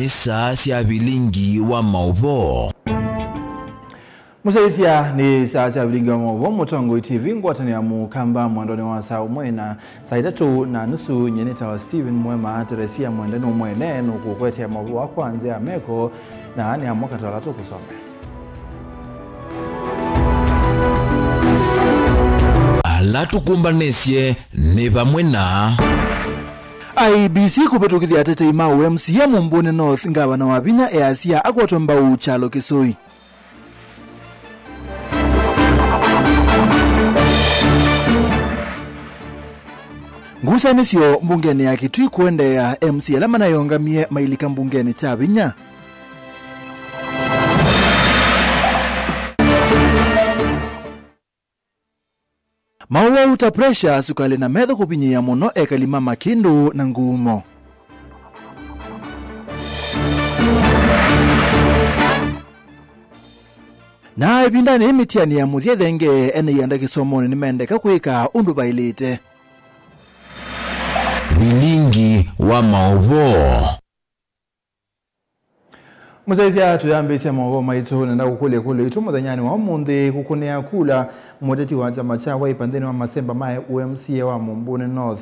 ni saa cia bilingi wa mauvo. Musaisia ni saa cia bilingi wa mauvo Mutongo TV ngwatani ya mukamba mwandoni wa saa umwe na saa 3:30 nyeneta wa Steven Mwema Teresia mwendeno mwene nukukwete ya mauvo wa kwanza meko na ani ya mwaka talatu kusome. Alatukumbanesye ni bamwe na IBC kupetukithia tete imau MCA Mumbuni North ngavana wa Vinya easia akwatomba uchalo Kisoi. Ngusa nisio mbungeni ya Kitui kuende ya MCA lama na yongamie mailika mbungeni cha Vinya. Maua uta pressure sukali na medho kupinyi ya mono ekalima makindu na ngumo. Na ipindani imitiani ya muthia dhenge ene yanda kisomoni ni mendeka kuika undu bailite. bilingi wa mauvo. Musaisia tuyambisia mauvo maitu nenda kule itu muthanyani wa mundi kukunea kula muteti wa chama cha Wiper ndeni wa Masemba mae UMCA wa Mumbuni North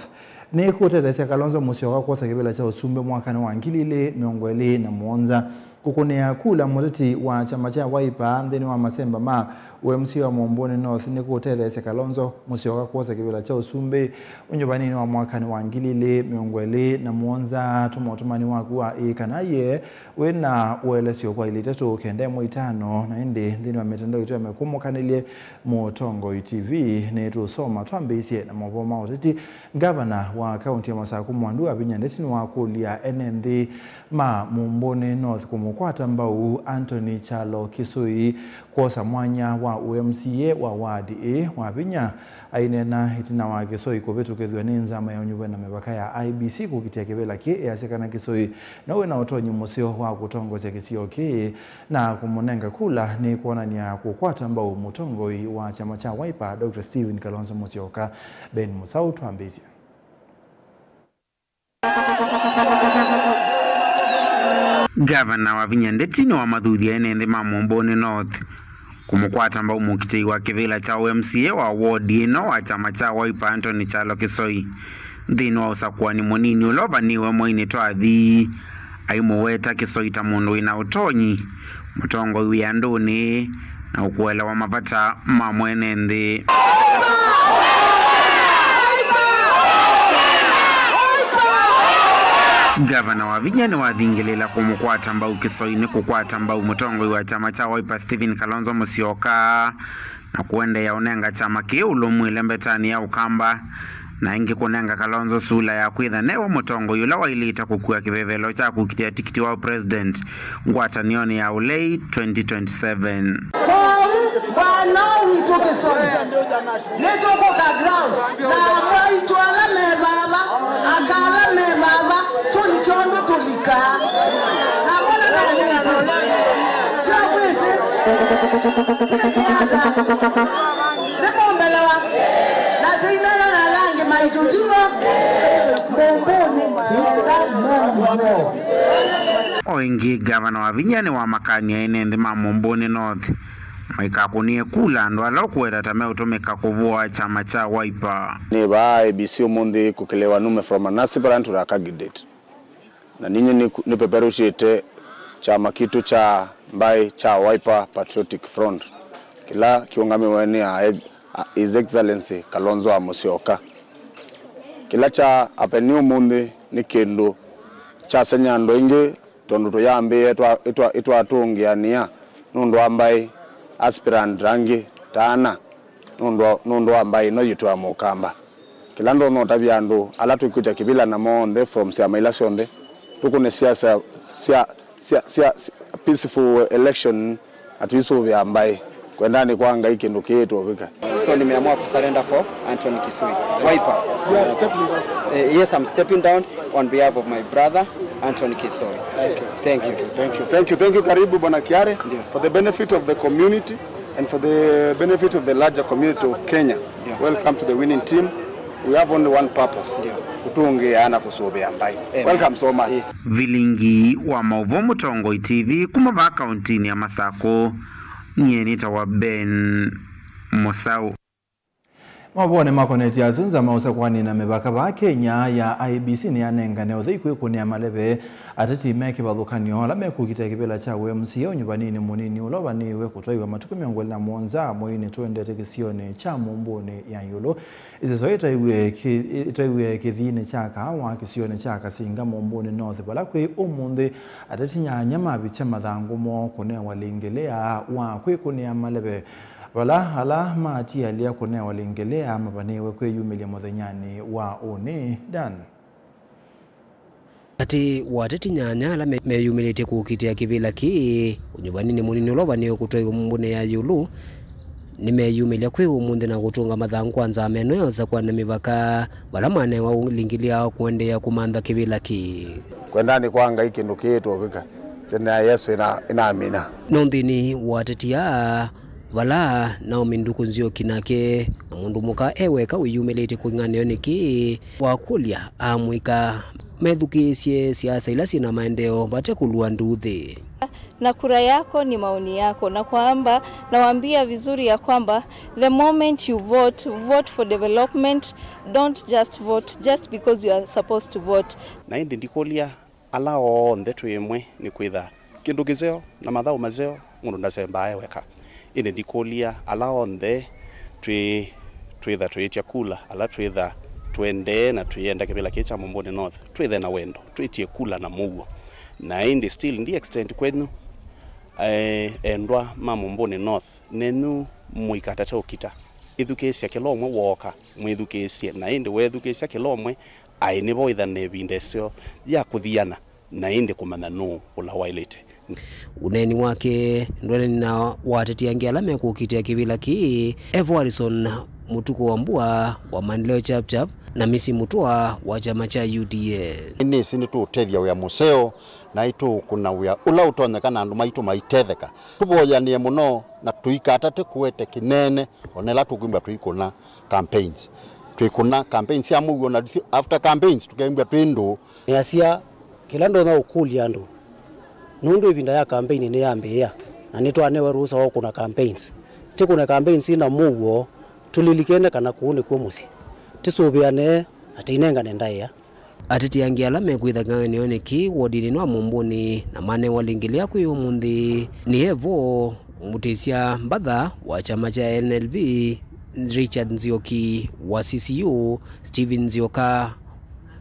ni kutetesya Kalonzo Musyoka kwa kibela cha usumbe mwaka wa 2021 kukunea kula muteti wa chama cha Wiper ndeni wa Masemba ma UMCA wa Mumbuni North ni kutetesya Kalonzo Musyoka kwa kibela cha usumbe unyobani wa mwaka wa 2021 tumotumani wakuwa ikanaye wena uelesyo kwa ilitetu kende mwitano na indi ndini wa mitandao itu ya mekumukanile Mutongo TV netu soma tuambisye na mavoma oteti gavana wa kaunti ya Masaku Mwandu Abinya ndesini wa kulia NND ma Mumbuni North kumukwata mbau Anthony Chalo Kisoi kwa mwanya wa UMCA wa wadi A wa Abinya ainena itina wa Kisoi kubetu kezwe ninza mayonyuwe na mebaka ya IBC kukitia kibela ke ya sekana Kisoi na uwe na otonyi musio wa kutongoza kisio ke na kumunenga kula ni kuona ni ya kukwata mbao Mutongo wa chama cha Wiper Dr. Steven Kalonzo Musyoka Ben Musau tuambizia. Gavana wa Vinya ndetini wa madhudia ene ma Mumbuni North kumukwata mbao mukitei wa kivila cha UMCA wa ward ino wa chama cha Wiper Anthony Chalo Kisoi ndino wa usakuani monini ulova niwe moini twathi aimuweta Kisoi ta mundu ina utonyi Mutongo wianduni na ukuela wa mapata mamwene ndi Gavana wa Vinya ni wadhingilela kumukwata mbau Kisoi ni kukwata mbau Mutongo wa chama cha Wiper Steven Kalonzo Musyoka na kuende ya unenga chama kiulu mwile mbetani ya ukamba na ingi kunenga Kalonzo sula ya kwitha newa Mutongo yula wailita kukua kivevelo cha kukitia tikiti wa president ngwata nioni ya ulei 2027. Now we took a song. Let's go to the ground. Now why to alame baba? Akalame baba. Tulikondo tulika. Na bona kanisa. Chapwese. Tikiata. Nepombelewa. Na tina na lange maitutimo. Mumbuni tinda mumo. Oingi gavana wa Vinya ni wa makani ya ene ma Mumbuni North maikakunie kula ndo alokuweta tame utumika kuvua chama cha Wiper. Ni ba IBC umundi kukelewa nume from an aspirant to a candidate. Na ninyi ni peperushite chama kitu cha mbai cha Wiper Patriotic Front. Kila kiungami weni His Excellency Kalonzo Musyoka. Kila cha apeni umundi ni kendo cha senyando ingi tonduto yambe itwa atungiania nundu ambai aspirant rangi tana nundo ambai no yitwa mukamba kilando no tabiando ala tukuja kibila na monde from sia election tukune siasa peaceful election atuiso vya ambai kwenda ni kwanga ikindu ketu obika. So nimeamua kusurrender for Anthony Kisoi Wiper. You are stepping down? Yes, I'm stepping down on behalf of my brother Anthony Kisoi. Thank you. Karibu bwana Kiare for the benefit of the community and for the benefit of the larger community of Kenya. Welcome to the winning team. We have only one purpose. kutungi ana kusobea mbai. Welcome so much. Vilingi wa Maovo Mutongoi TV kumava kauntini ya Masako nyenita wa Ben Mosau. Mabone makoneti azunza mausa kwani na mebaka ba Kenya ya IBC ni anengane othikwe kunia malebe atati meke balukanyo la meku kitekebela cha WMC onyubanini munini uloba niwe kutoiwa matuku 21 moyini twende tekisione cha mumbone ya yulo izo itaiwe kithine chaka wa kisione chaka singa mumbone north balakwe omunde atati nyanya mabicha mathangu mo kunia walingelea wa kwe kunia malebe wala hala mati alia kone walingelea mabanewe kwe yumilia modhenyani wa one dan. Ati wateti nyanya la meyumilete kukitia kivila ki unyubanini munini uloba niyo kutoi umbune ya yulu ni meyumilia kwe umunde na kutunga mathangu kwanza ameno yoza kwa namivaka wala mane wa lingilia kuende ya kumanda kivila ki kwendani kwanga hiki nukitu wika chene ya Yesu inaamina nondini wateti ya wala nao minduku nzio kinake mundu muka eweka wiyumelete kuingane niki wakulia amwika medhukisie siasa ila sina maendeleo bate kulua nduthi. Na kura yako ni maoni yako na kwamba nawaambia vizuri ya kwamba the moment you vote for development, don't just vote just because you are supposed to vote. Na indi ndikolia alao ndetu yemwe ni kwitha kindu gizeo na mathao mazeo mundu ndasemba eweka ine ndikolia alao nde twitha tuitia kula ala twitha twende na tuyenda kibila kicha Mumbone North twithe na wendo tuitie kula na mugo na indi still ndi extent kwenu endwa ma Mumbone North nenu muikata cha ukita ithukesia kilomwe woka mwithukesia na indi wethukesia kilomwe aini boitha ne bindesio ya kuthiana na indi kumana no ula wailete uneni wake ndwene na wateti angiala mekukitia kivila ki Evo Harrison mutuko wa mbua wa maendeleo chap na misi mutua wa chama cha UDA ini sini tu tethia ya museo na itu kuna uya ula utonyekana andu maitu maitetheka tuboyanie muno na tuikatate kuete kinene onela tukwimba tuikuna campaigns ya mugo na after campaigns tukaimba twindu yasia kila ndo na ukuli andu nundu ibinda ya campaign ni yambia na nitwanewe ruhusa wa kuna campaigns tikuna campaigns ina mugo tulilikene kana kuone kwa musi tisubiane atinenga nendaya atiti angiala mekwitha ngane oneki wodini no Mumbone na mane walingilia kuyo mundi ni Evo mutesia mbadha wa chama cha NLB Richard Nzioki wa CCU Steven Nzioka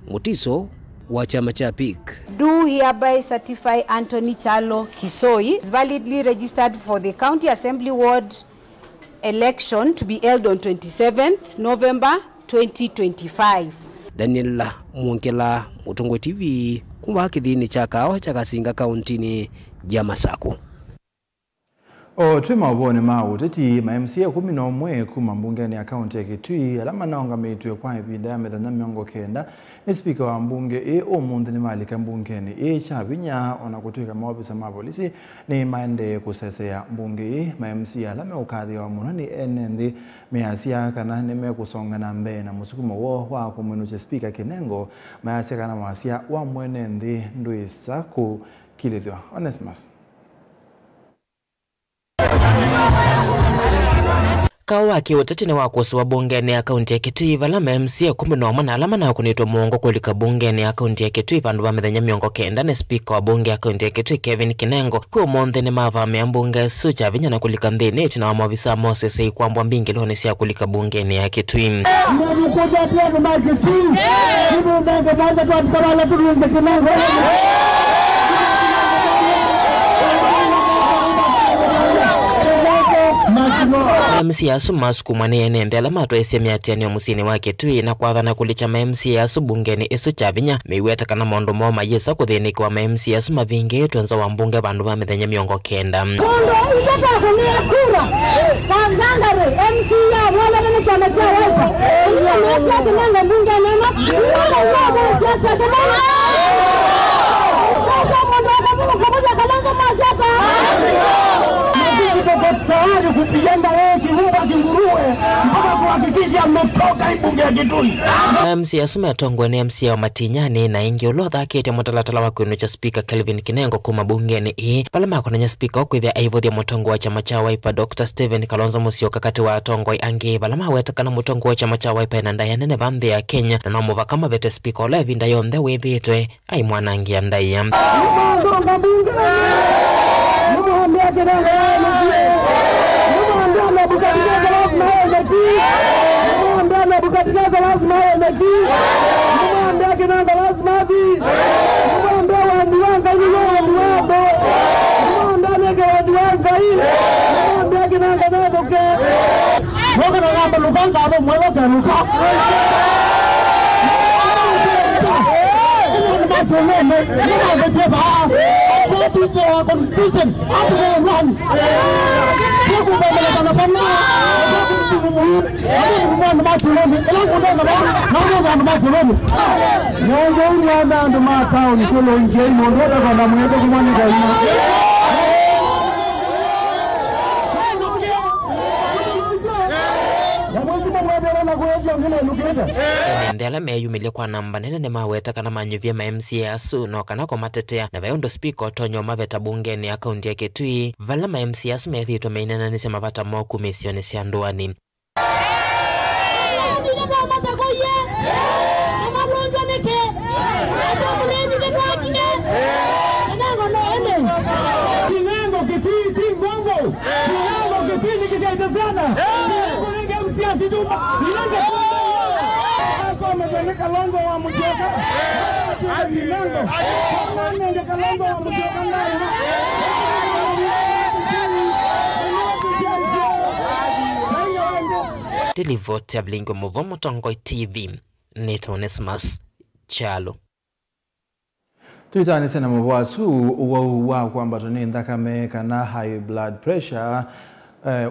Mutiso wa chama cha PIK. Do hereby certify Anthony Chalo Kisoi is validly registered for the County Assembly Ward election to be held on 27th November 2025. Daniel Mwonkela, Mutongoi TV, kumba kithini chakao chakasinga kauntini ya Masako. Twima wabone mau teti ma MCA 11 kuma mbungeni ya kaunti ya Kitui alama naonga meitwe kwa ibinda ya methana miongo kenda ni speaker wa mbunge omunde ni malika mbungeni chabinya ona kutuika maofisa ma polisi ni maende kusesea mbunge ma MCA alama ukadhi wa muno ni enende measia kana nime kusonga na mbe na musukumo wo wa kumwenuche speaker Kinengo measia kana masia wa mwenende nduisa ku kilithwa Onesmus. Kawa kiwotete wa kusuwa bungeni ya kaunti ya Kitui valama MCA 11 na alama na kunitwa muongo kulika bungeni ya kaunti ya Kitui vandu vamethenya miongo kenda na speaker wa bunge ya kaunti ya Kitui Kevin Kinengo kwa monde ni mavame ya mbunge sucha vinya na kulika ndini na wamavisa Moses Ikwambwa mbingi lone siya kulika bungeni ya Kitui. MCA masuku mwane ndela matwa esemi atiani wa musini wa Kitui na kwathana kulicha MCA bungeni isu chavinya miweta kana mondo moma yesa kuthinika wa MCA mavingi twenza wa mbunge bandu va mithenya miongo kenda. Tayari kupigana kiunga kinguruwe mpaka kuhakikisha ametoka ibunge ya Kitui. MCA sumetongwe ni MCA wa Matinyani na ingi ulotha kete mutalatala wa kwinu cha Speaker Kelvin Kinengo kuma bungeni hii pale mako na Speaker okwithia aivothia mutongo wa chama cha Wiper Dr. Stephen Kalonzo Musyoka kati wa tongo angi pale mawetakana mutongo wa chama cha Wiper na ndaya nene bambe ya Kenya na nomuva kama vete Speaker ole vinda yonthe withitwe ai mwanangi ya ndaya Ndela meyumilia kwa namba nene ne maweta kana manyuvia ma MCA asu no kana kwa matetea na vayondo Speaker Tonyo maveta bungeni akaunti ya Kitui vala ma MCA asu methito meinana nise mavata moku misione sianduani Kalonzo wa Musyoka Kalonzo wa Musyoka Delivote Blingo Muvomo Tongo TV Neto Onesmus Chalo Tuitani sena mwasu uwa kwamba tuni ndakame kana high blood pressure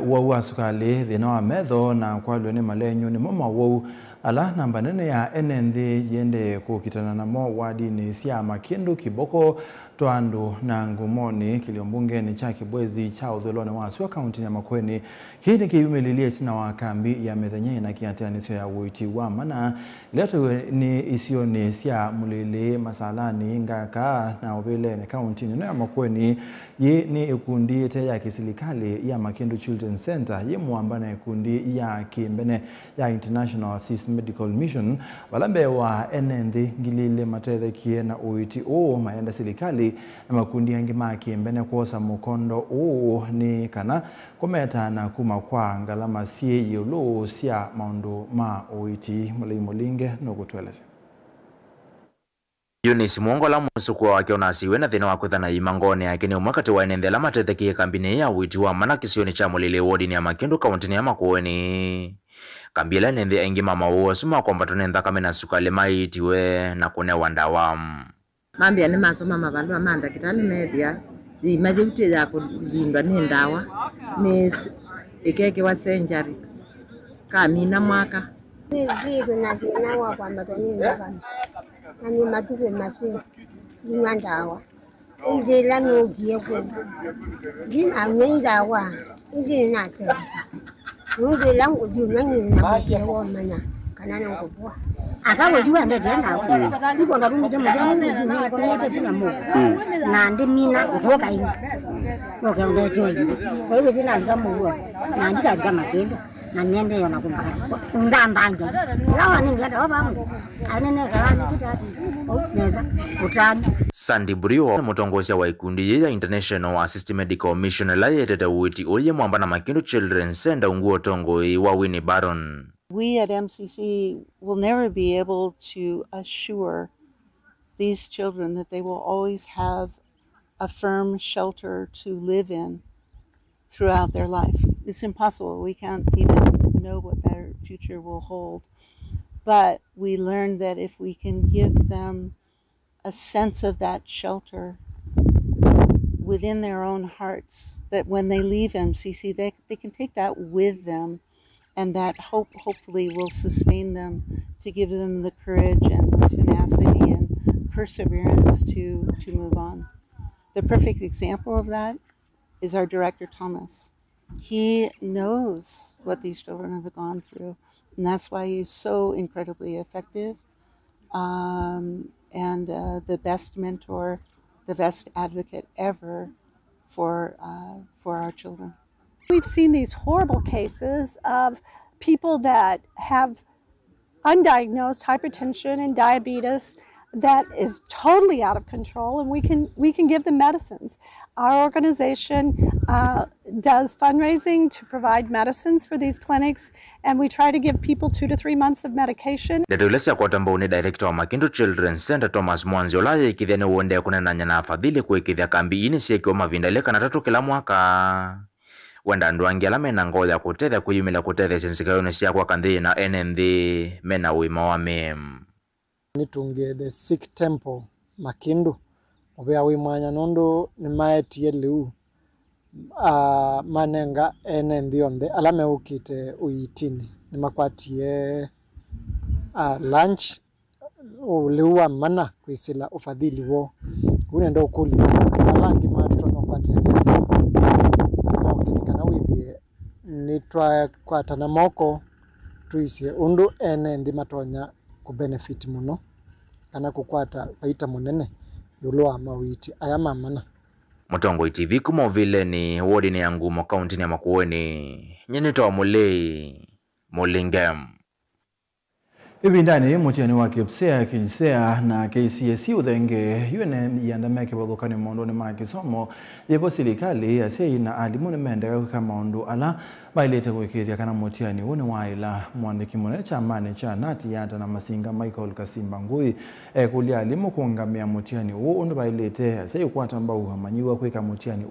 uwa sukali thina wa medho na kwalwe ni malenyo ni mama wau ala namba nene ya NND yende kukitana na mo wadi ni siya makindu kiboko toandu na ngumoni kiliombunge ni cha kibwezi cha udholone wasu wa kaunti ya Makueni. Hii ni kiyumililie tina wakambi ya methenye na kiatia nisio ya uiti wa mana leto ni isio ni siya mulili masalani ngaka na ubile ni kaunti ya Makueni ye ni ikundi te ya kisilikali ya Makindu Children's Center ye muambana ikundi ya kimbene ya International Assist Medical Mission walambe wa NND ngilile matedhe kie na uiti maenda silikali na makundi yangi kimbene kuosa mukondo ni kana kumeta na kuma kwa ngalama siye yolo siya maundu ma uiti mulinge no kutueleze Eunice Mwongola musukwa wake onasiwe na thina wa kuthana imangone yake ni umakati wa enendela matethekie kambini ya uiti wa mana kisioni cha mulile wodi ni ya Makindu kaunti ya Makueni. Kambila nende engi mama uwa suma kwa mbato nenda kamena sukale maitiwe na kune wandawa. Mambi ya nema soma mabalu wa manda kitani media di majuti ya kujindwa nendawa ni ikeke wa senjari kamina mwaka Zidu na zinawa kwa matoni ndakana na ni matuke masi zinandawa injela nugie kwa jina nwendawa injina te nunge langu jina na mkewa mana kanana ngubwa akawo jua ndete na ndipo ndarudi tena mjani jina kwa nyote tuna mo na ndimina kutoka hivi okay ndio hivi kwa hivyo sina ngamu na ndika kama kendo na niende yona kumbali ndambanje lawa ningeenda wabamuzi anene kalani kitati neza utani Sandy Brio mutongosia wa ikundi ya International Assist Medical Mission la yetete uiti oye mwamba na Makindu Children's Center unguo tongo wa Winnie Baron. We at MCC will never be able to assure these children that they will always have a firm shelter to live in throughout their life. It's impossible. We can't even know what their future will hold. But we learned that if we can give them a sense of that shelter within their own hearts, that when they leave MCC, they can take that with them, and that hopefully will sustain them to give them the courage and the tenacity and perseverance to move on. The perfect example of that is our director, Thomas. He knows what these children have gone through, And that's why he's so incredibly effective and the best mentor, the best advocate ever for our children. We've seen these horrible cases of people that have undiagnosed hypertension and diabetes that is totally out of control, and we can give them medicines. Our organization does fundraising to provide medicines for these clinics, and we try to give people 2 to 3 months of medication. Ndetulesia kwa tambao ni director wa Makindu Children's Center Thomas Mwanziola yikithia ni uonde kunenanya na afadhili kuikithia kambi ini siekio mavindale kana 3 kila mwaka. Wenda nduangi alame na ngoya kutethia kuyumila kutethia sensikayono siya kwa kanthi na NND mena uima wa mem. Nitunge the Sikh temple Makindu obea wimanya nondo ni maetie liu manenga NND onde alame ukite uitini ni makwatie lunch uliwa mana kwisila ufadhili wo unenda ukuli alangi matu nokwatia kana withie nitwa kwatana moko tuisie undu NND matonya ku benefit muno kana kukwata baita munene yulwa mawiti aya mamana. Mutongo TV kuma vile ni wodi ni yangu mo county ya Makueni nyenito mulei Mulingam. Hivi ndani mutiani wa Kipsea Kinsea na KCSE udhenge yuene yandameke wadhukani maondoni makisomo yepo serikali yasei na alimune mendeka kwa maondo ala bailete kuikiria kana mutiani wone waila mwandiki munene cha amani cha nati yata na masinga Michael Kasimba Ngui kulia alimu kuangamia mutiani uno bailete yasei kuwata mbao hamanyiwa kuika mutiani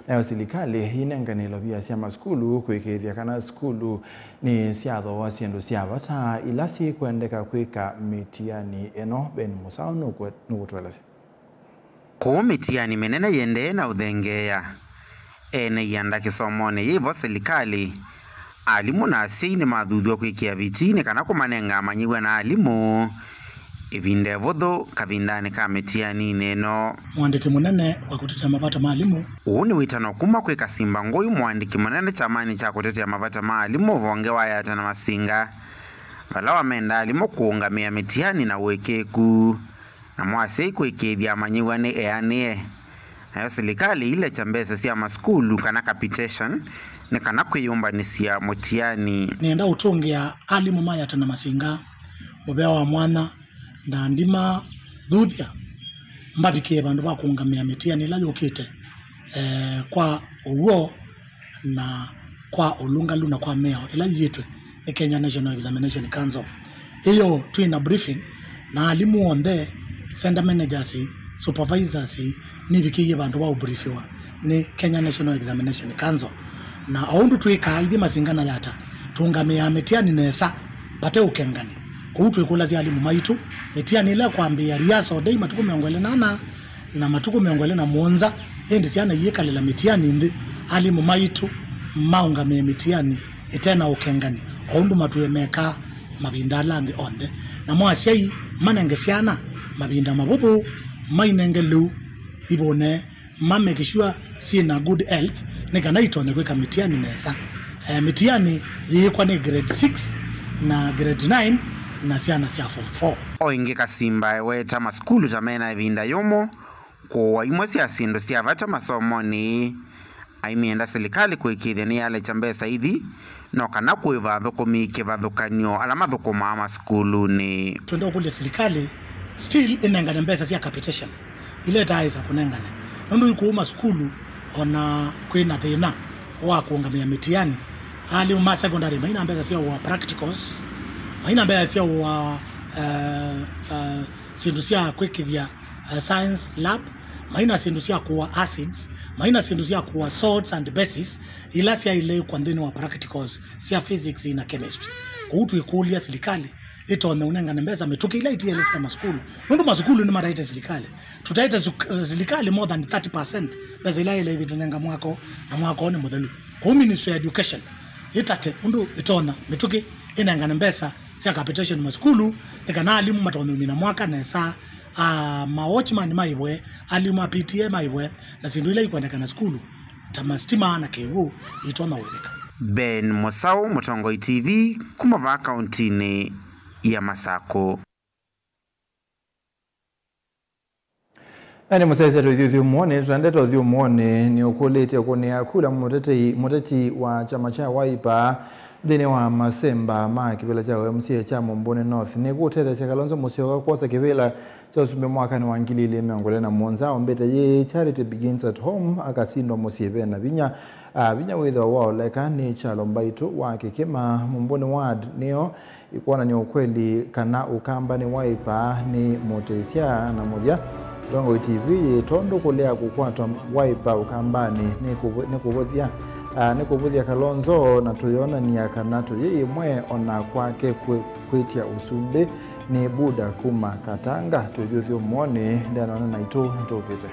na serikali inenganilo vya siyama skulu kuikiria kana skulu ni siadho wasiendo siabata ilasi kuendeka kuika mitiani eno Ben Musao nukutwelese. Ko mitiani menene yende na udhengeya ene yanda kisomone yivo serikali alimu na asini madhudhu kuikia vitini kana kumanenga amanyiwe na alimu ivinde vodho kavindani ka mitiani neno. Mwandiki munene wa kutetea mavata maalimu uuni witano kuma kuika Simba Ngui mwandiki munene chamani cha kutetea mavata maalimu vongewa yata na masinga valawa menda alimu kuungamia mitiani na uwekeku na mwasei kuikithia amanyiwe ni eanie nayo serikali ile chambesa siya maskulu kana capitation ni kana kuyumba ni siya mutiani nienda utungia alimu mayata na masinga mubea wa mwana na ndima dhudia mbabikie bandu bakungamia mitiani la yukite kwa uwo na kwa ulunga luna kwa meo ila yitwe ni Kenya National Examination Council. Iyo tuina briefing na alimu onde center managers supervisors ni bikiye bandu ba ubriefiwa ni Kenya National Examination Council na aundu tuika idi masingana yata tungamia mitiani nesa bate ukengani kuhutu kula zi alimu maitu mitiani ile kwambia riaso dei matuko miongwele nana na matuko miongwele na muonza endi siana yekalela mitiani ndi alimu maitu maungamia mitiani etena ukengani aundu matuyemeka mabinda langi onde na mwasiai manengesiana mabinda mabubu mainengelu ibone mamekishua sina good health nikana itone kweka mitiani nesa mitiani yikwa ni grade 6 na grade 9 na siana siya form 4 oingi Kasimba weta maskulu jamena ibinda yomo kwa imwe siya sindo siya vata masomo ni aimienda serikali kuikithia ni yale chambesa hithi no kana kuiva thukumike vathukanio ala mathukuma ama skulu ni twende kule serikali still inengane mbesa cia capitation ile taiza kunengane nundu ikuuma skulu ona kwina thina wa kuungamia mitiani ali ma secondary maina mbesa cia wa practicals maina mbesa cia wa sindu cia kwikithia science lab maina sindu cia kuwa acids maina sindu cia kuwa salts and bases ila cia ile kwa ndeni wa practicals cia physics na chemistry kuhutu ikulia serikali itone unengane mbesa metuke ila itielesi kama skulu nundu maskulu ni maraita serikali tutaita serikali more than 30% mbesa ila ile itunenga mwako na mwako ni mudhelu kwa ministry of education itate undu itona metuke inengane mbesa cia capitation maskulu nikana alimu matone mina mwaka na saa watchman maibwe alimu apitie maibwe na sindu ila ikuonekana skulu tamastima na kewu itona webeka Ben Mosau, Mutongoi TV, kumava kauntini ya Masako. Ani musese to muone tundeto thio muone ni ukulete kunia kula muteti wa chama cha Wiper thini wa Masemba ma kivila cha MCA cha Mumbuni North ni gutete cha Kalonzo Musyoka kosa kivila cha usumbe mwaka ni wangilile miongole na monza ombete ye Charity Begins at Home akasindwa Musieve na vinya witho wao leka ni chalo mbaitu wa kikima Mumbuni Ward niyo ikuona ni ukweli kana ukamba ni Wiper ni motesia na moja Dongo TV tondo kulea kukwatwa Wiper ukambani ni kuvuthia Kalonzo na tuyona ni akanatu yeye mwe ona kwake kwitia usumbe ni Buda kuma Katanga tujuvyo muone ndio anaona na ito ntokete.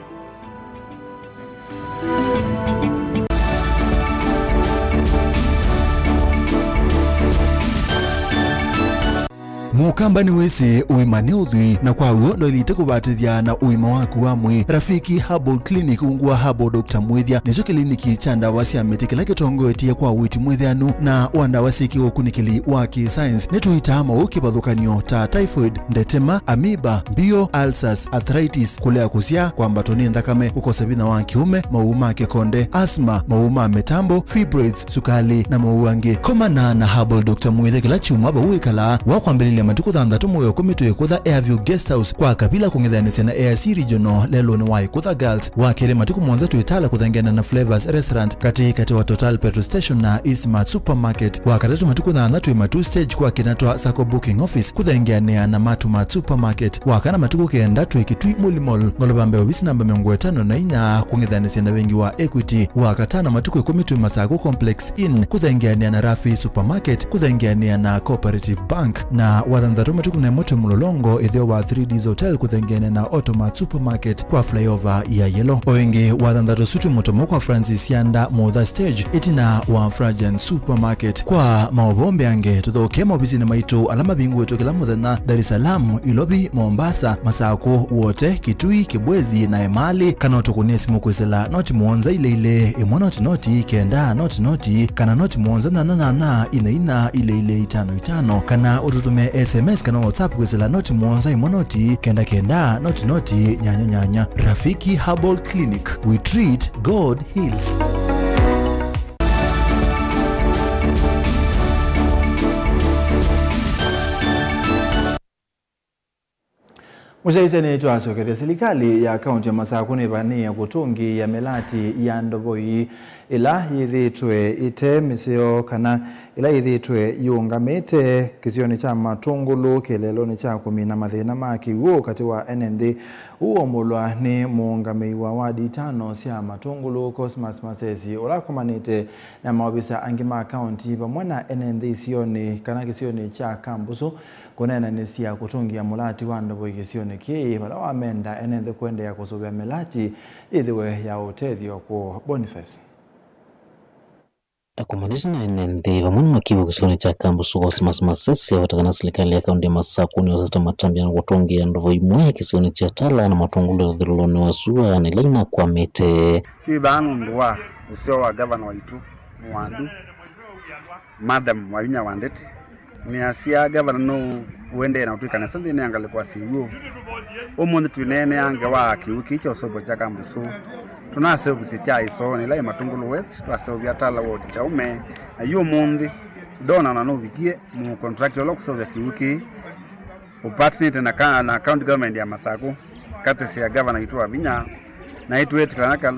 Mukambani wese uimane udhui na kwa uondo ilite kubatithia na uima waku wamwe Rafiki Herbal Clinic ungua Herbal Dr. Mwithia nicho kliniki cha ndawa cia miti kila kitongoetie kwa witi mwithianu na wandawa cia kigukunikili wa science nituitama ukibadhukanio ta typhoid, ndetema, amoeba, bio, ulcers, arthritis, kulea kusia kwamba toni ndakame ukose bina wa kiume, mauma kekonde, asthma, mauma metambo, fibroids, sukali na mauange. Komana na Herbal Dr. Mwithia kila chuma bawikala wakwambelile matuku thandatu muyo kumitu yekutha Airview Guest House kwa kabila kungithanisia na AIC Regional lelo ni waikutha girls wakere matuku mwanza tuitala kuthangena na Flavors Restaurant kati wa Total Petrol Station na Eastmart Supermarket wakatatu matuku thandatu matu stage kwa kinatwa Sacco Booking Office kuthangena na Matumat Supermarket wakana matuku kenda tuikitwi Mulimol ngolobambe obisi namba 54 kungithanisia na wengi wa Equity wakatana matuku kumitu Masago Complex Inn kuthangena na Rafi Supermarket kuthangena na Cooperative Bank na wathandatu matuku na moto mulolongo ithio wa 3D's Hotel kuthengene na Automat Supermarket kwa flyover ya Yellow. Oingi wathandatu sutu motomo kwa Francis Yanda Mother Stage itina wa Fragrant Supermarket kwa maobombe ange tuthoke mobisi na maitu alama bingu wetu kila muthenya Dar es Salaam, Ilobi, Mombasa, Masako wote Kitui, Kibwezi na Emali kana tukunie simu kwesela noti muonza ile noti kenda noti kana noti muonza na ina ile 55 kana ututume SMS kana WhatsApp kwesela noti muonza imonoti kenda noti nyanya. Rafiki Herbal Clinic, we treat, God heals. Mushaise ni tuasokete serikali ya kaunti ya Masako nivania kutungi ya melati ya Ndovoi ila yithitwe ite misio kana ila yithitwe yungamite kisioni cha Matungulu keleloni cha kumina mathina maki uo kati wa NND uo mulwa ni muungamei wa wadi 5 cia Matungulu Cosmas Masesi ulakomanite na maobisa angima kaunti pamwe na NND sioni kana kisioni cha Kambusu kunena ni cia kutungia mulati wa Ndovoi kisioni ki bala wamenda NND kwende ya kusubia melati ithiwe ya utethio kwa Boniface. Akomanisi na NND vamuni makivu kisioni cha Kambusu Cosmas Masesi watakana serikali ya kaunti ya Masako ni wasasta matambia na kutungia Ndovoi mwe kisioni cha Tala na Matungulu dhiruloni wasua ni laina kwa mete. Tuibanu nduwa usio wa gavana waitu Mwandu Madam Wavinya Wandeti ni asia gavana no uende na utuika na sandi ni angale kwa siwo omundi tunene ange wa kiuki cha usobo cha Kambusu tunase kusitia iso ni lai Matungulu West twase obya Tala wote cha ume ayo mundi dona na no vikie mu contractor lo kusobya kiuki upartner na county government ya Masako kati ya gavana itu Wavinya na itu wetu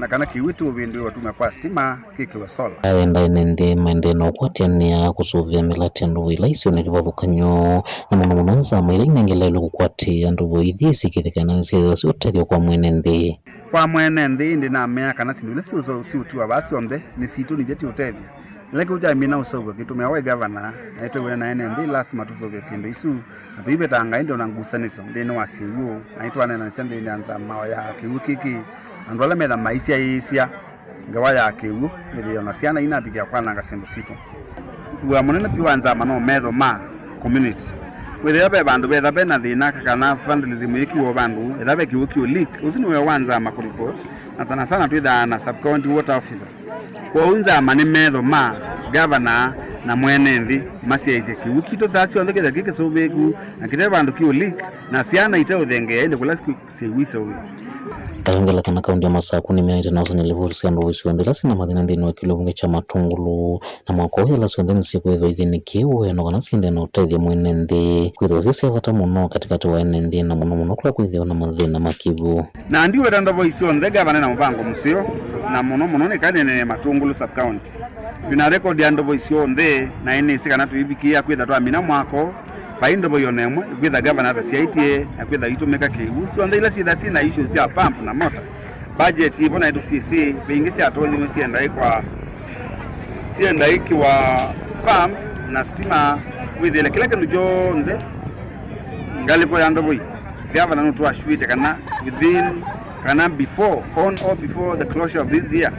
kana kiwitu ubindu tumekwa stima kikiwa sola aenda NND maendeno kwatiania kusuvia melati Ndovoi laisio nilivavukanyo na munomunanza maile inengelelo kukwatia Ndovoi thisi kithikana nisiyo siutethio kwa mwenende kwa mwenende ndi na mea kana sindule si utua basi ombe ni situ ni jeti utevya leke uja mina usogo kitumia wa gavana na ito wena na NND lazima tusoge sindu isu na tuibe tanga ndio nangusaniso ndeno wasiwo na ito anena sende nyanza mawa ya kiwukiki andwala metha maisia isia ngawa ya kiwu ndio na siana inabikia kwa nanga sindu situ wa munene piwanza mano metho ma community wethe abe bandu betha bena thina kana vandalism yikiwo bandu ethabe kiwukio leak usini we wanza ma report na sana twitha na sub county water officer kwa unza mani metho ma governor na mwene nthi masiaise kiwu kito sasi onthe ketha kikisubiku na kite bandu kiu leak na siana ite uthenge ende kula siwisa witu Kayongela kana kaunti ya Masaku ni mena na usanya level siando wisi wandela sina madhina ndini wa kilobunge cha Matungulu na mwako hila siandeni siku hizo idhini kiwe no kana siende na utaidhi mwene ndi kuidho sisi wata muno katikati wa ene ndi na muno kula kuidhi na madhina makivu na ndiwe tanda voisi on the governor na mpango musio na muno ni kanene Matungulu sub county tuna record ya ndo voisi on the na ene sikana tuibikia kuidha tu amina mwako paindo boyonemwe kwitha governor the CITA na kwitha itumeka kiwu so ndila sida sina issues ya pump na motor budget ipo na CC bingi atoni sienda iki wa pump na stima with ile kila kindu jonde ngalipo yando boy governor no to ashwite kana within kana before on or before the closure of this year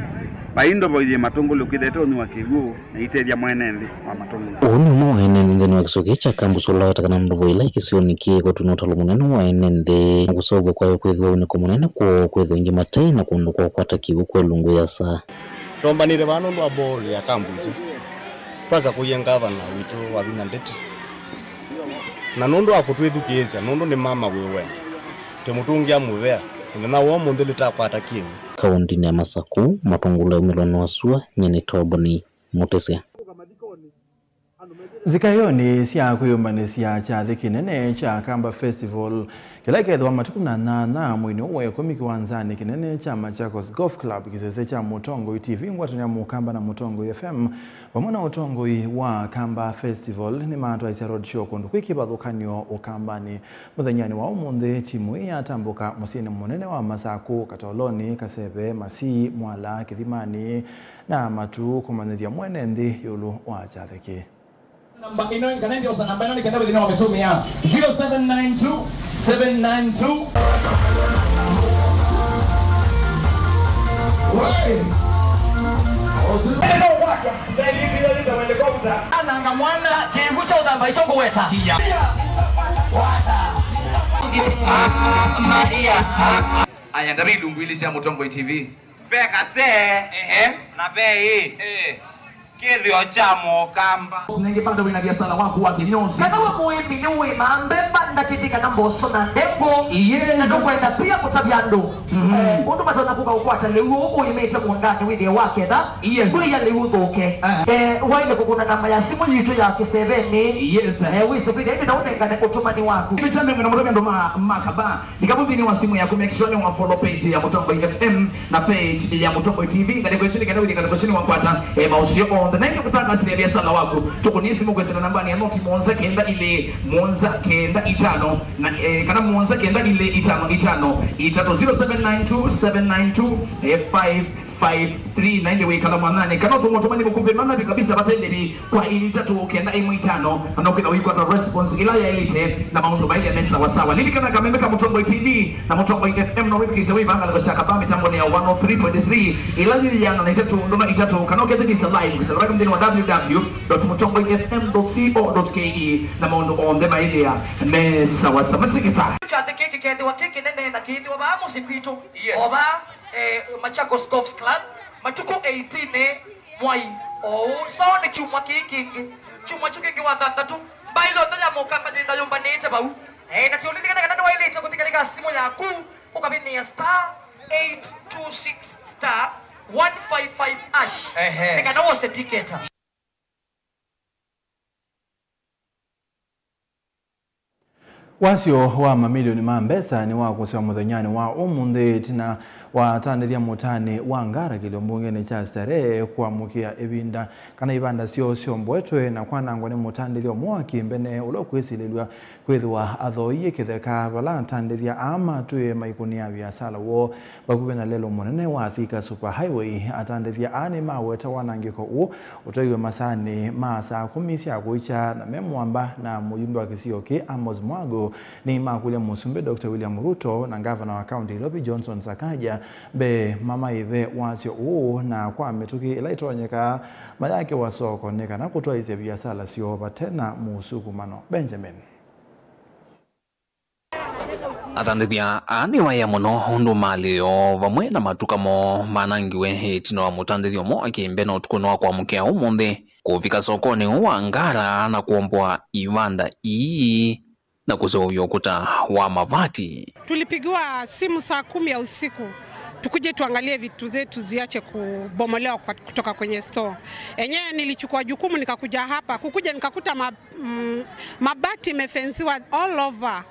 paindo boye Matungulu kwitha toni wa kiwu na iteria mwenendi wa Matungulu Oni mo enende ni wakisogecha kambusula watakana ndovo ila ikisionikie kwa tunotalo munene wa enende kusogwe kwa yo kwedho uniko munene kwa kwedho ingi matai na kunduko kwa takiwu kwa lungu ya saa tombanire vano lwa ball ya kambusu twaza kuyenga vana witu wa Vinyandeti na nondo akutwethukiesya nondo ni mama wewe temutungia muvea na wo mundu litakwata kiwu kaunti ya Masaku Matungulu milano wasua nyene toboni mutesea Zikayoni sia kuyumanisia cha kinene cha Kamba Festival kila kedwa matukuna na mwini uwe komiki wanzani kinene cha Machakos Golf Club kisese cha Mutongo TV ngwatanya mukamba na Mutongo FM wamona Mutongo wa Kamba Festival ni maatwa isa road show kundu kwiki bathukanyo ukambani muthanyani wa umundi timu ya tambuka musini munene wa Masaku Katoloni Kasebe Masi Mwala Kithimani na matu kumanithia mwene ndi yulu wa chatheki Namba ino nkanende osa namba ino nikenda withina wametumia 0792 792 Ananga mwana kigucha udamba ichongo weta Maria Aya ndabi lumbuilisi ya Mutongo TV Beka se na bei Kithio cha Mukamba Sinenge bado wina biasala wako wa kinyozi Kana wa muimbi ni wima mbemba ndakitika na mboso na ndembo Yes Na kwenda pia kutabyando Undu matona kuka ukwata leo uimete mundani withie wake da Yes Kuya leo thoke Waile kukuna namba ya simu yitu ya kiseveni Yes Wise kwide hivi na unengane kutumani wako Michambe mwana mroga ndo makaba Nikabuthi ni wa simu ya kumake sure ni wa follow page ya Mutongo FM Na page ya Mutongo TV Kade kwesini kade withi kade kwesini wakwata Mausio on the name kutanga silia sala wako tukunisi mugwese na nambani ya noti Monza kenda ile Monza kenda itano na kana Monza kenda ile itano itato 0792 792 553 we kala mwanane kana tumotomani mukumbe mana kabisa batendeli kwa ili tatu kenda itano na ukida wiko response ila ya elite na maundu baile mesa wasawa nini kana kamemeka Mutongo TV na Mutongo FM na wiki kisewe banga la shaka ba mitambo ya 103.3 ila ili yana na itatu ndo itatu kana ukida kisa live kusema kama wa www.mutongofm.co.ke na maundu on the baile mesa wasawa sikita Chate keke kende wa keke nene na kiti wa ba musikwito oba Machakos Golf Club machuko 18 mwai sawa ni chuma kikingi chuma chukingi wa tatu baizo tanya mukamba jinda yumba nete bau na tiolili kana wa ile kutika katika simu yaku ukavini ya star 826 star 155 ash kana wose tiketa Wasio wa mamilioni mambesa ni wako kwa muthanyani wa umundi tina watandiria mutani wa ngara kilombunge ni cha starehe kwa mukia ebinda kana ibanda sio mbwetwe na kwanangwa ni mutandirio mwaki mbene ulokwesilelwa kwethwa athoiye kitheka bala tandiria ama tuye maikunia bya sala wo bakube na lelo munene wa Thika Super Highway atandiria ani maweta wanangiko u utoiwe masani masa 10 cia kuicha na memwamba na muyumbe wa Kisioki Amos Mwago ni makule musumbe Dr. William Ruto na gavana wa county Lobby Johnson Sakaja be mama ive wasio u na kwa metuki ilaitonyeka mayake wa soko neka na kutoa hizo biashara sio batena musukumano Benjamin atandithia ani waya muno hundu malio vamwe na matukamo manangiwe hitino wa mutandithio mo akimbe no tukuno kwa mukea umundi kufika sokoni wa Ngara na kuombwa iwanda ii na kuzoea ukuta wa mavati. Tulipigiwa simu saa 10 ya usiku tukuje tuangalie vitu zetu ziache kubomolewa kutoka kwenye store. Enyewe nilichukua jukumu nikakuja hapa, kukuja nikakuta mabati imefensiwa all over.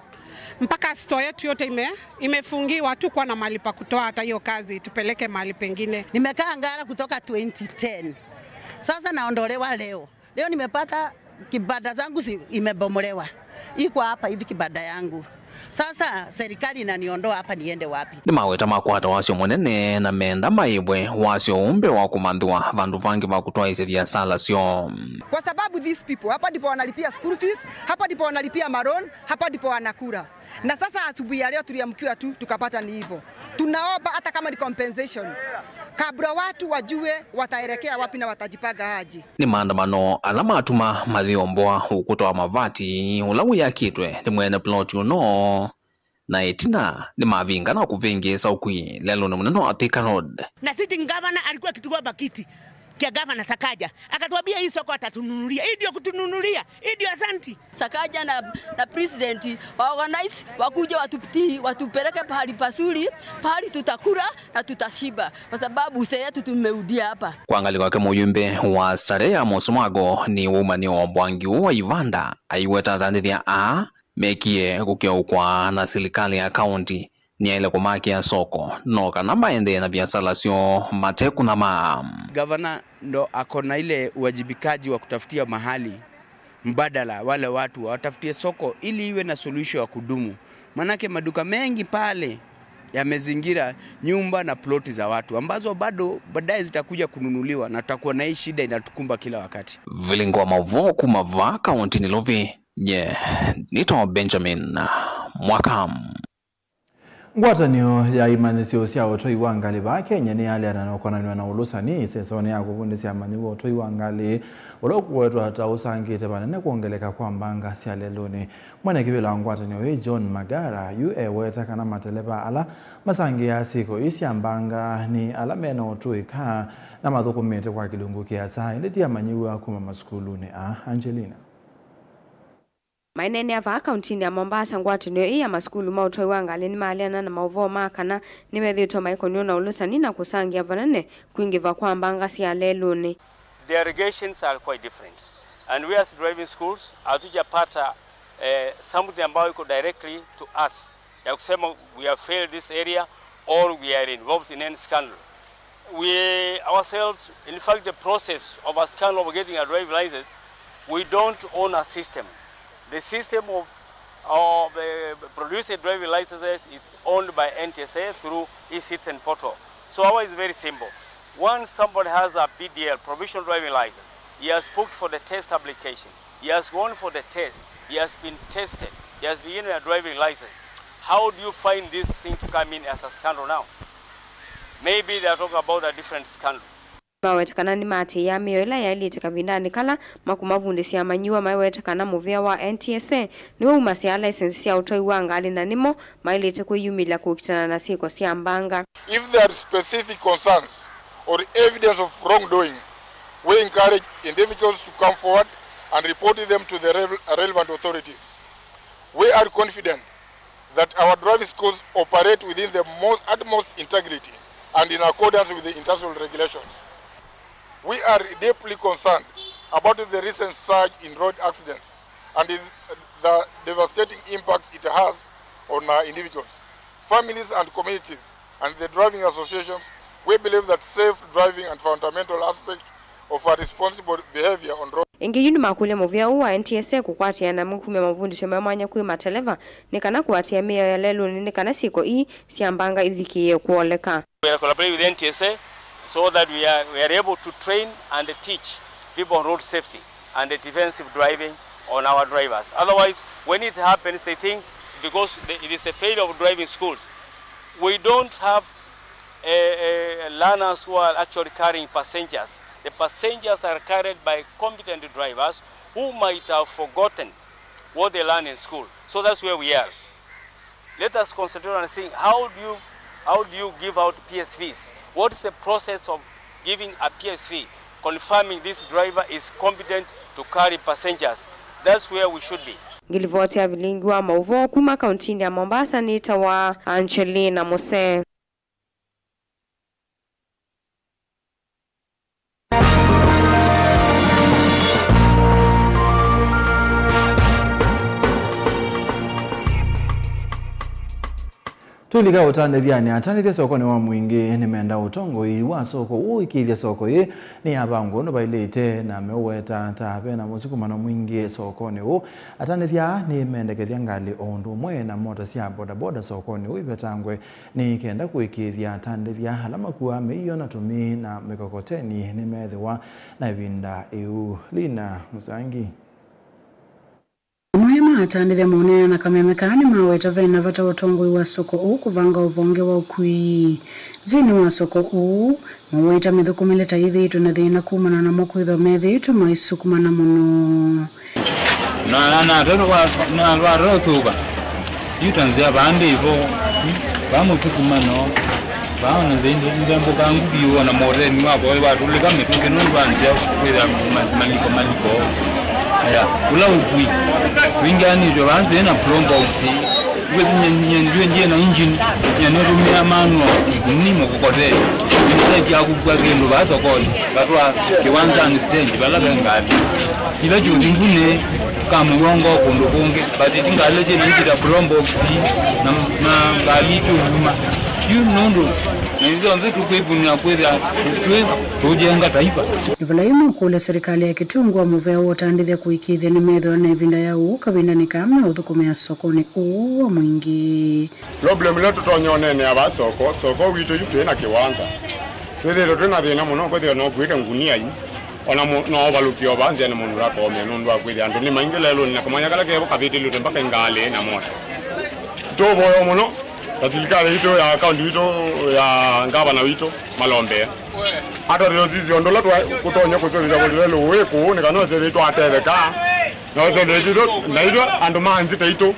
Mpaka store yetu yote imefungiwa, tu kwa na mahali pa kutoa hata hiyo kazi tupeleke mahali pengine. Nimekaa Ngara kutoka 2010. Sasa naondolewa leo. Leo nimepata kibanda zangu imebomolewa. Iko hapa hivi kibanda yangu. Sasa serikali inaniondoa hapa, niende wapi? Ni maweta makwata wasio monene na menda maibwe wasio umbe wa kumandua vandu vangi va kutoa hizi biashara sio. Kwa sababu these people hapa ndipo wanalipia school fees, hapa ndipo wanalipia maroon, hapa ndipo wanakula. Na sasa asubuhi ya leo tuliamkiwa tu tukapata ni hivyo. Tunaomba hata kama ni compensation, kabla watu wajue wataelekea wapi na watajipanga aje. Ni maandamano alama atuma mathiomboa ukutoa mavati ulawu ya kitwe ni mwene plot uno na etina ni mavinga na kuvingisa ukwi lelo ni mneno Athika Road. Na sitting governor alikuwa akitukua bakiti kia governor Sakaja akatuambia hii soko atatununulia. Hii ndio kutununulia, hii ndio asanti. Sakaja na president organize wakuje watupeleke pahali pasuri, pahali tutakula na tutashiba, kwa sababu sasa yetu tumeudia hapa. Kuangalia kwake muyumbe wa Starehe Mosumago ni umani wa Bwangi wa Ivanda aiweta tandithia mekie kukiaukwa na serikali ya kaunti ni ile kumaki ya soko no kana maende na biashara sio mateku na Governor ndo akona ile uwajibikaji wa kutafutia mahali mbadala wale watu watafutie soko ili iwe na solution ya kudumu. Manake maduka mengi pale yamezingira nyumba na ploti za watu ambazo bado baadaye zitakuja kununuliwa na tutakuwa na hii shida inatukumba kila wakati. Vilingwa mavoku mava kaunti ni Lovi. Nito Benjamin Mwakam. Ngwatanio ya imanisio cia utoi wa ngali ba Kenya ni ale ananokonanwa na ulusani sesone ya kuvundisia manyiwa utoi wa ngali ulokuwetwa hata usangite banene kuongeleka kwa mbanga cia leluni. Mwene kibila ngwatanio hii John Magara weta kana mateleba ala masangi ya siko isi mbanga ni ala mena utoi ka na mathukumite kwa kilungu kia saa nditia manyiwa kuma maskuluni Angelina. Mainene ava akaunti ya Mombasa ngwatanio ya maskulu mautoi wa ngali ni maliana na mauvo makana nimethitwa maikonio na ulusani na kusangia vanene kuingiva kwa mbanga cia leluni. The irrigations are quite different, and we as driving schools hatujapata something ambayo iko directly to us ya kusema we have failed this area or we are involved in any scandal. We ourselves, in fact, the process of a scandal of getting a driving license, we don't own a system. The system of producing driving licenses is owned by NTSA through eCitizen portal. So ours is very simple. Once somebody has a PDL, provisional driving license, he has booked for the test application, he has gone for the test, he has been tested, he has been given a driving license. How do you find this thing to come in as a scandal now? Maybe they are talking about a different scandal. Mawetakana ni mati ya mioela ya iliteka vindani kala makumavundisi ya manyiwa mawetakana muvia wa NTSA niwe umasi ya license ya utoi wa ngali na nimo mailite kuyumila kukitana na siko siya mbanga. If there are specific concerns or evidence of wrongdoing, we encourage individuals to come forward and report them to the relevant authorities. We are confident that our driving schools operate within the utmost integrity and in accordance with the international regulations. We are deeply concerned about the recent surge in road accidents and the devastating impact it has on individuals, families and communities, and the driving associations. We believe that safe driving and fundamental aspects of a responsible behavior on road. Ingiyuni makule muvia uwa NTSA kukwatia na mkume mavundisho memanya kui mateleva nikana kuatia mea ya lelu nikana siko hii siambanga ivikie kuoleka. We are collaborating with NTSA so that we are able to train and teach people on road safety and defensive driving on our drivers. Otherwise, when it happens, they think because it is a failure of driving schools, we don't have learners who are actually carrying passengers. The passengers are carried by competent drivers who might have forgotten what they learned in school. So that's where we are. Let us concentrate on saying how do you give out PSVs? What is the process of giving a PSV? confirming this driver is competent to carry passengers. That's where we should be. Ngilivoti ya vilingi wa mauvo kuma kauntini ya Mombasa ni tawa Angelina Mose. Tulika utande byani atandithia soko ni wa mwingi nimeenda utongo wa soko uikithia soko ni abango no bailete na meweta tabe na musiku mano mwingi soko ni atandithia ni mendekethia ngali ondu mwe na moto cia boda boda soko ni ibetangwe ni kenda kuikithia atandithia alama kuwa meiyo na tumi na mikokoteni ni methewa na ibinda Lina Musangi. Mwema atandithia maonea na kamemekani maweta vena vata utongoi wa soko kuvanga uvonge wa ukui. Zini wa soko maweta mithukumile taithi itu na thina kumana na mokwitho methi itu maisukumana muno. Na rwa thuba. Yutanzia bandi hivyo. Bamutukumano. Baona ndembo kangu biwa na moreni wako watu lika mituke nuni banzia kwira maliko. Aya, ula ukui. Wingani ndio banze na from box. Ndio na engine nyanurumia manual nimo kukote. Ndio ya kugwa gendo bazo koni. Batwa kiwanza ni stage balaga ngadi. Ila jundingune kama uongo kundukunge but ingaleje na ndio from box na balitu huma. Nondo ndio ndio tukuibunia kwenda tujenga taifa. Ivalaimu kule serikali ya Kitungwa muvea utandithia kuikithia ni medho na ivinda ya kabinda ni kamna uthukumia sokoni wa mwingi. Problem letu tonyonene aba soko witu yutu na kiwanza. Twethero twina thina muno kwethio no kwira ngunia yu. Ona no balukio banze na mundu rako me nundu akwithia andu ni maingi lelo ni kamanya kala kebo kabiti lutu mpaka ngale na moto. Tobo muno serikali ito ya kaunti ito ya ngaba na wito malombe ata leo zizi ondola kutonya kusobiza kolelo weko ne kana se ito ateveka na se ito na ito ando manzi taito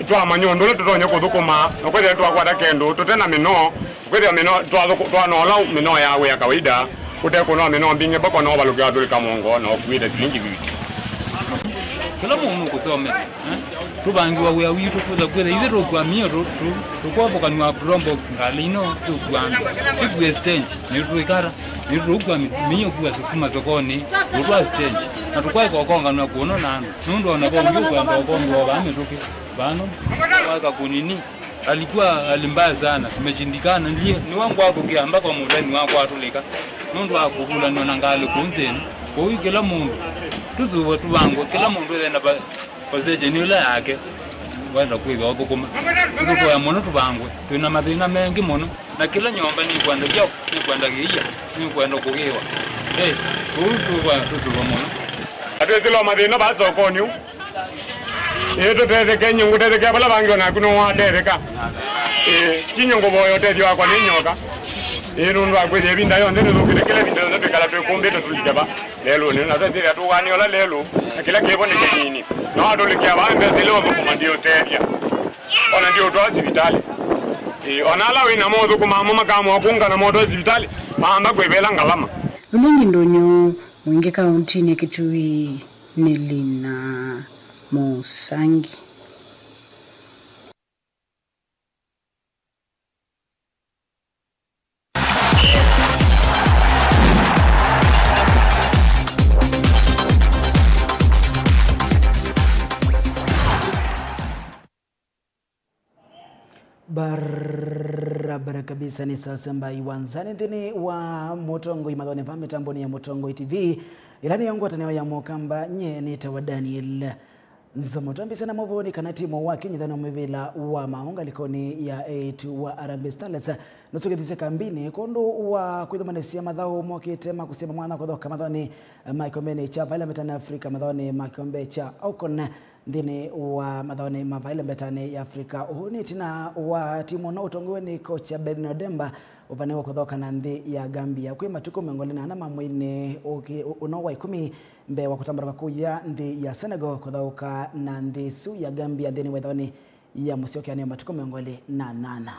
twa manyondo tutonya kuthukuma no kwethe twakwata kendo tutena mino kwethe mino twa no la mino yawe ya kawaida kuteko no mino mbinge bako no balugya dole kamongo no kwida silingi biti kila mungu kusome tubangiwa we witu kuza kwethe ile rokwa mio tukwapo kanwa rombo ngalino tukwanda tikwe stage ni tuikara ni rokwa mio kwa kuma sokoni rokwa stage na tukwae kokonga na kuona nano nundo na bongo kwa bongo bame tuki bano waka kunini alikuwa alimbaya sana tumeshindikana ni wangu wako kiamba kwa mudani wako atulika nundo akukula nona ngalo kunzeni kwa hiyo kila mundu tuzuwa tubango kila mundu ena bazeje ni ula yake wenda kuiga wako kuma tuko ya mono tubangwe tuna mathina mengi mono na kila nyomba ni kwenda jao ni kwenda giya ni kwenda kugiwa tuzuwa mono atwezilo mathina ba sokoni eto tete nyungu tete bala bangi na kuno wa tete chinyongo boyo tete wako ni nyoka nundu akwithia ibinda yo ndene thukire kila binda ndio kala twikumbite tulikaba lelo ni na twethira tuwani ola lelo na kila kibo ni kinini no adulikia bambe zilo thukuma ndio tetia ona ndio twa hospitali ona la wina modhu kuma mama kama akunga na moto hospitali maamba kwebela ngalama Ulingi ndonyo mwingi kauntini ya Kitui ni Lina Musangi. Barabara kabisa ni sasa mbai wanzani ndini wa Mutongo imadhone pa mitamboni ya Mutongo TV ilani yangu ataneo ya mokamba nye nita wa Daniel Nzomotambi sana muvoni kanatimo wa kinyi dhano mwivila wa maunga likoni ya 8 wa Harambee Starlets nusukithise kambini kondo wa kuidhumanesia madhao mwakitema kusema mwana kudhoka madhoni Maikombe cha Vaila Metane Afrika madhoni Maikombe cha Okon ndini wa madhoni Mavaile Betane ya Afrika uhuni tina wa timu na utongowe ni kocha Bernard Demba upanewa kudhoka na ndi ya Gambia kui matuko miongoni na anama mwine unowa 10 mbe wa kutambara kuya ndi ya Senegal kudhoka na ndi su ya Gambia ndini wedhoni ya Musioki ya matuko miongoni na nana.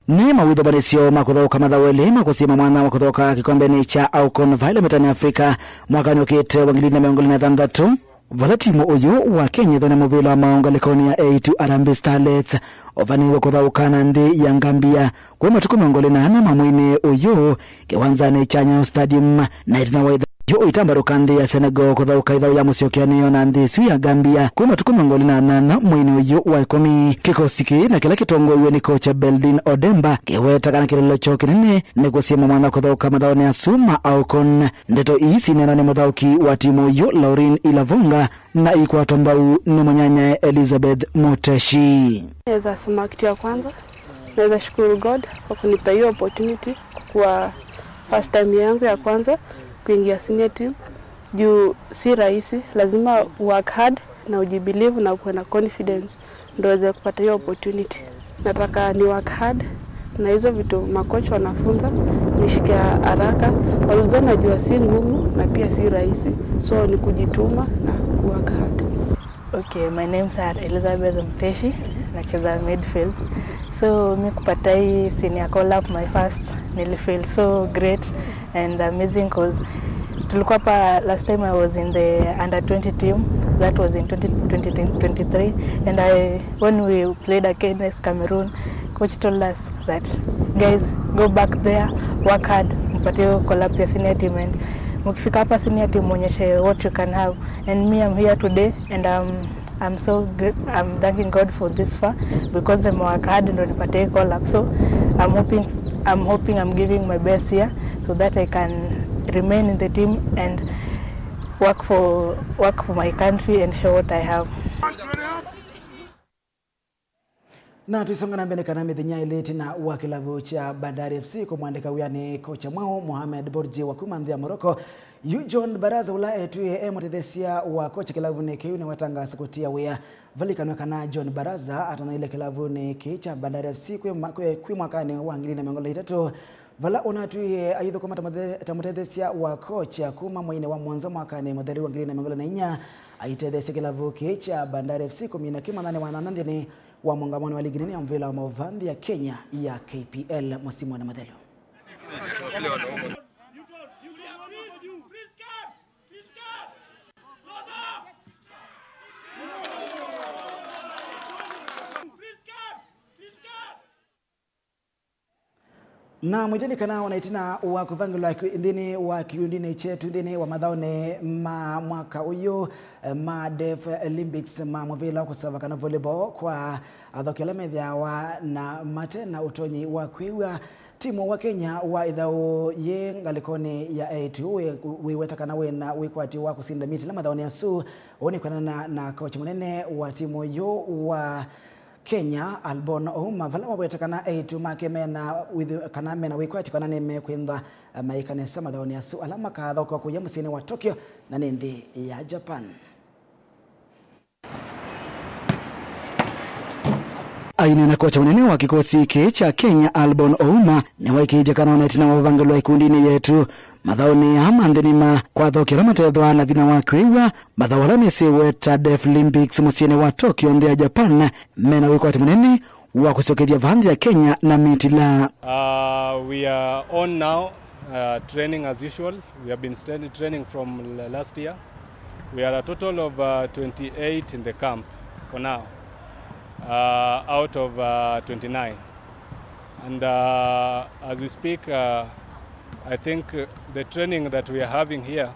ni mawitho banisio makuthoka mathaweli makusima mwana wa kuthoka kikombeni cha Aucon Vile metani Afrika mwakani ukite wa 2026 vatha timu uyu wa Kenya thone muvila wa maungalikoni ya A2 Harambee Starlets ovaniwe kuthaukana nthi ya Gambia kwa matuku 28 mamwini uyu kiwanzani cha Nyayo Stadium na itina wa yo itambaruka nthi ya Senegal kuthauka ithau ya muciokianio na nthi icio ya Gambia kwa matuku 28 mwini uyu wa 10 kikosi ki na kila kitongoiwe ni kocha Beldin Odemba kiwetakana kilelo cho kinene ni kusima mwana kuthauka mathaoni ya Suma Aucon. Ndeto isi nena ni muthauki wa timu uyu Laurin Ilavonga na ikwatwa mbau ni munyanya Elizabeth Moteshi. Naweza sema kitu ya kwanza, naweza shukuru God kwa kunipa hiyo opportunity kwa first time yangu ya kwanza kuingia senior team. Juu si rahisi, lazima work hard na ujibelieve na kuwa na confidence ndio uweze kupata hiyo opportunity. Nataka ni work hard na hizo vitu makocha wanafunza nishike haraka. Walizo najua si ngumu na pia si rahisi, so ni kujituma na work hard. Okay, my name is Elizabeth Mteshi, nacheza midfield. So mi kupata hii senior call up my first feel so great and amazing cause tulikuwa pa last time I was in the under 20 team, that was in 2023, and when we played against Cameroon, coach told us that guys go back there, work hard, mpate call up ya senior team, and mkifika hapa senior team muonyeshe what you can have. And me, I'm here today and I'm so good. I'm thanking God for this far because I'm work hard and nipate call up. So I'm hoping I'm giving my best here so that I can remain in the team and work for my country and show what I have. Na tuisonga na mbele kana mithenya ileti na wa kilavu cha Bandari FC kumwandika wiani kocha mwao Mohamed Borji wa kumanthi ya Morocco John Baraza ula etuye mutethesia wa kocha kilavu ni kiune watanga sikutia wea valikano kana John Baraza atana ile kilavu ni kicha Bandari FC kwi mwakani wa 2023 vala onatuye aidho kama tamutethesia wa kocha kuma mwine wa mwanzo mwakani modeli wa 2024 aitethesia kilavu kicha Bandari FC kumina kimanane wananandini wa mungamano wa ligi nene ya mvela wa mauvandi ya Kenya ya KPL msimu wa madhelo. Na mwiteni kana wanaitina wa kuvangilwa ndini wa kiundini chetu ndini wa madhaone ma mwaka uyo ma Def Olympics ma mwavila kusava kana volleyball kwa adhokela medhia wa na matena utonyi wa kwiwa timu wa Kenya wa idhao ye ngalikoni ya A2 wiweta kana wena wikwati wa kusinda miti la madhaone ya su oni kwa na kocha mnene wa timu yo wa Kenya Albon Ouma vala wabweta kana A2 make mena with kana mena wikwati kana neme kwenda maikanesa madhaoni ya su alama kadha kwa kuya musini wa Tokyo na nindi ya Japan. Aina na kocha mnene wa kikosi cha Kenya Albon Ouma ni waikija kana wanaitina wavangalwa ikundini yetu mathaoni amandinima kwa thokera matethwa na vina wa kwiwa mathawara mesiweta Def Olympics musiene wa Tokyo nthi ya Japan mena wikwati munene wa kusokethia vandi ya Kenya na mitila. We are on now training as usual. We have been training from last year. We are a total of 28 in the camp for now out of 29, and as we speak I think the training that we are having here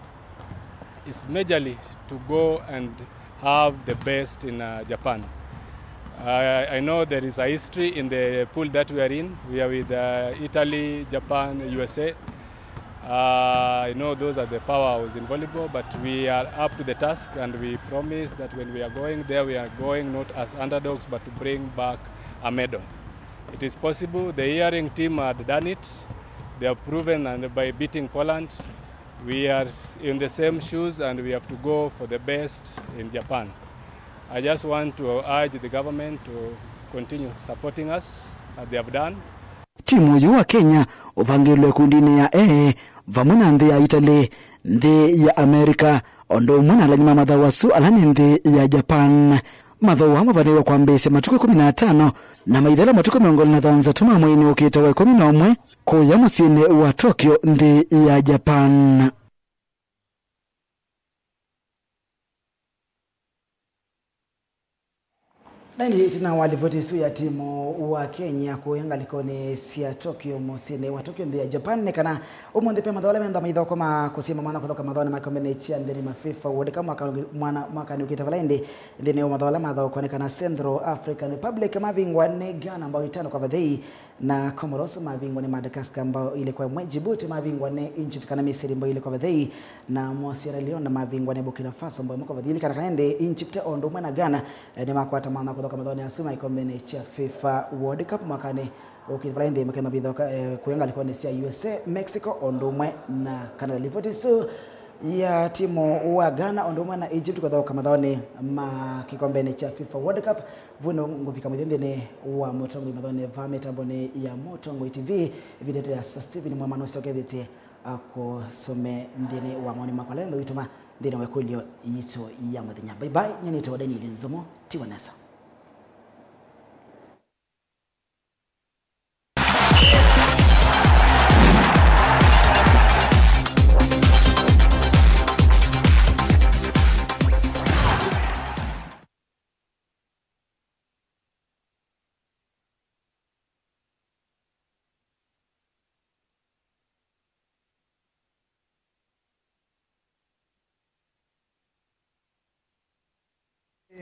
is majorly to go and have the best in Japan. I know there is a history in the pool that we are in. We are with Italy, Japan, USA. I know those are the powerhouses in volleyball, but we are up to the task and we promise that when we are going there, we are going not as underdogs, but to bring back a medal. It is possible. The Earring team had done it. They have proven, and by beating Poland, we are in the same shoes and we have to go for the best in Japan. I just want to urge the government to continue supporting us as they have done. Timu yu wa Kenya uvangilwe kundini ya vamuna nthi ya Italy, nthi ya Amerika, ondo mwana lanyima madhawasu alani nthi ya Japan. Mathau amavaniwa kwa mbese matuko 15 na maidala matuko 23 tuma mwini ukita wa 11 kuya musine wa Tokyo ndi ya Japan. Nani tina walivoti su ya timu wa Kenya kuyanga likoni siya Tokyo musine wa Tokyo ndi ya Japan nekana umunde pe madhawala menda maidha kama kusima mwana kutoka madhawala makombene chia ndeni mafifa uwede kama mwaka ni ukita valaindi ndeni madhawala madhawa konekana Central African Republic mavingwa ni Ghana ambao itano kwa vadhei na Comoros mavingwa ni Madagascar ambao ilikuwa mwe Djibouti mavingwa ni inchi tukana Misiri ambao ilikuwa vadhei na Sierra Leone mavingwa ni Burkina Faso ambao mwaka vadhei kana kaende inchi pita ondo mwe na Ghana ni makwata mwana kutoka madhawala ya suma ikombene chia FIFA World Cup mwakane ukivalainde mkena bidhoka kuyanga alikuwa ni sia USA Mexico ondomwe na Canada livoti so ya timu wa Ghana ondomwe na Egypt kwa dhao kama dhaone kikombe cha FIFA World Cup vuno nguvika mwendene wa Motongo madhone vametambone ya Motongo TV videte ya Steven Mwamano sokethete akosome ndene wa maoni makwalendo yituma ndene wekulio yito ya mudhinya. Bye bye nyani to wadani linzomo tiwanasa.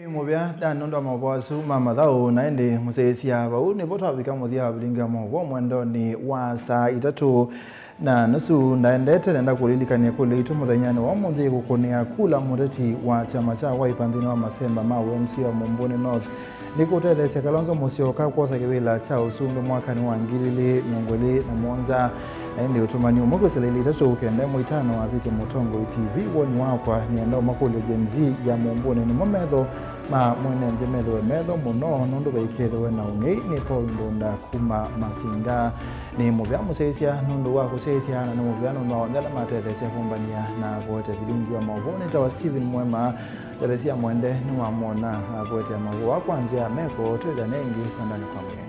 Mobia dan nondo mabosu mama thau naende musesia bau ne botwa bika muthia bilinga mo mwendo ni wasa itatu na nusu ndaendete nenda kulilikania kule itu muthanyani wa muthi gukunia kula mureti wa chama cha Wiper wa Masemba ma MC wa Mumbuni North nikutethe Kalonzo Musyoka kwa sakewela cha usungu mwaka ni wa 2017 ndi utumani umugusele itatu kende mwitano azite Motongo TV woni wakwa ni ndo makule genzi ya Mumbuni ni mometho ma mwene njemetho wemetho muno nundu baiketho we na ungi ni Paul Ndunda kuma Masinga ni muvya musesia nundu wa kusesia na muvya nundu wa ndala matethese kumbania na vote bilingi wa mavoni tawa Steven Mwema Teresia Mwende ni wa mona vote ya mavu wa kwanzia meko tuja nengi kandani kwa mwenye